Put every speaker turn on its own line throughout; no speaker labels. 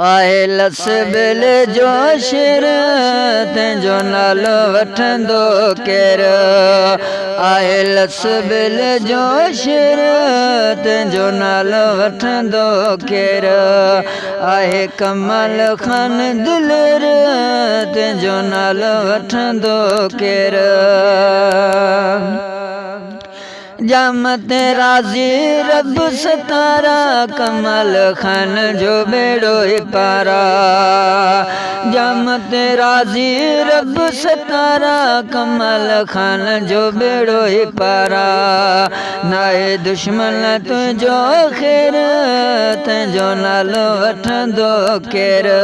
आहे लस बिल जो शेर तंहिंजो नालो वठंदो केरु आहे लस बिल जो शेर तंहिंजो नालो वठंदो केरु आहे कमाल खान दिलेर तंहिंजो नालो वठंदो केरु जामत राज़ी रब सतारा कमाल खान जो बेड़ो ही पारा जामत राज़ी रब सतारा कमाल खान जो बेड़ो ही पारा नाहे दुश्मन तुझो ख़ैर तंहिंजो नालो वठंदो केरु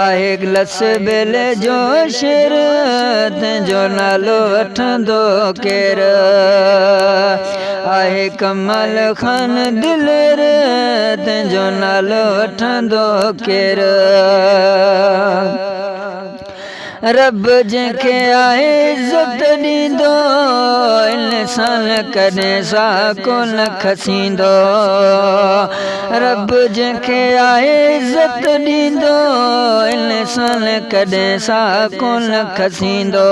आहे लस बिल जो शेर तंहिंजो नालो वठंदो केरु आहे कमाल खान दिलेर तंहिंजो नालो वठंदो केरु रब जंहिंखे आहे इज़त ॾींदो इंसान कॾहिं साको न खसींदो रब जंहिंखे आहे इज़त ॾींदो इंसान कॾहिं साको न खसींदो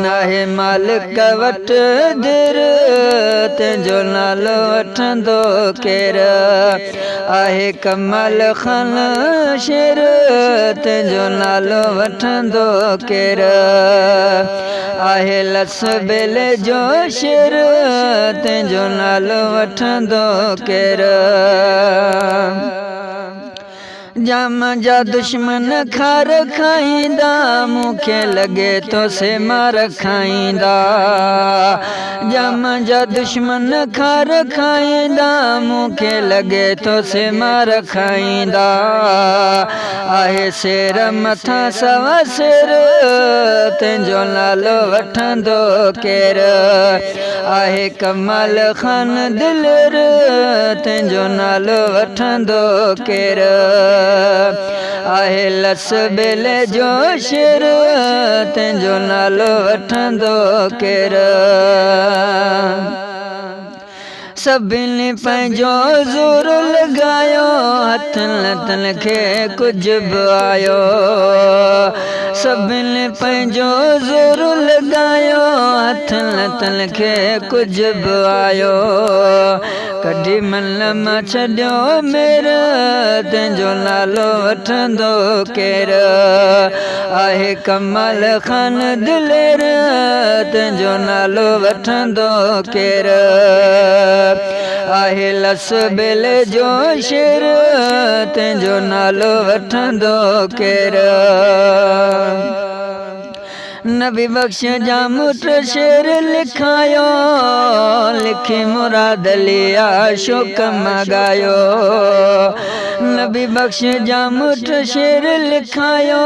नाहे मालिक वटि दिर तंहिंजो नालो वठंदो केरु आहे कमाल खान शेर तंहिंजो नालो वठंदो केरु आहे लस बिल जो शेर तंहिंजो नालो वठंदो केरु जाम जा दुश्मन खार खाईंदा मूंखे लॻे थो से मार खाईंदा जाम जा दुश्मन खार खाईंदा मूंखे लॻे थो से मार खाईंदा आहे शेर मथां सवा शेर तंहिंजो नालो वठंदो केरु आहे कमाल खान दिलेर तंहिंजो नालो वठंदो केरु आहे लस बिल जो शेर तंहिंजो नालो वठंदो केरु सभिनी पंहिंजो ज़ोर लॻायो हथनि लथनि खे कुझु बि आयो सभिनी पंहिंजो ज़ोर लॻायो हथनि लथनि खे कुझु बि आयो कॾहिं मन मां छॾियो मेर तंहिंजो नालो वठंदो केरु आहे कमाल खान दिलेर तंहिंजो नालो वठंदो केरु आहे लस बिल जो शेर तंहिंजो नालो वठंदो केरु नबी बख्श जा मुट शेर लिखायो लिखी मुराद लिया शोक मगायो नबी बख्श जा मुट शेर लिखायो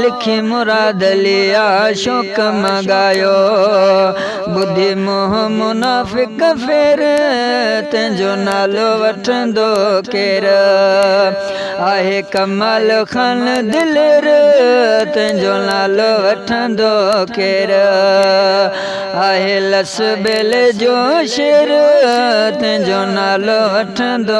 लिखी मुराद लिया शोक मगायो बुद्धि मोह मुनाफिक फेर तंहिंजो नालो वठंदो केरु आहे कमाल खान दिलेर तंहिंजो नालो वठंदो केरु आहे लस बिल जो शेर तंहिंजो नालो वठंदो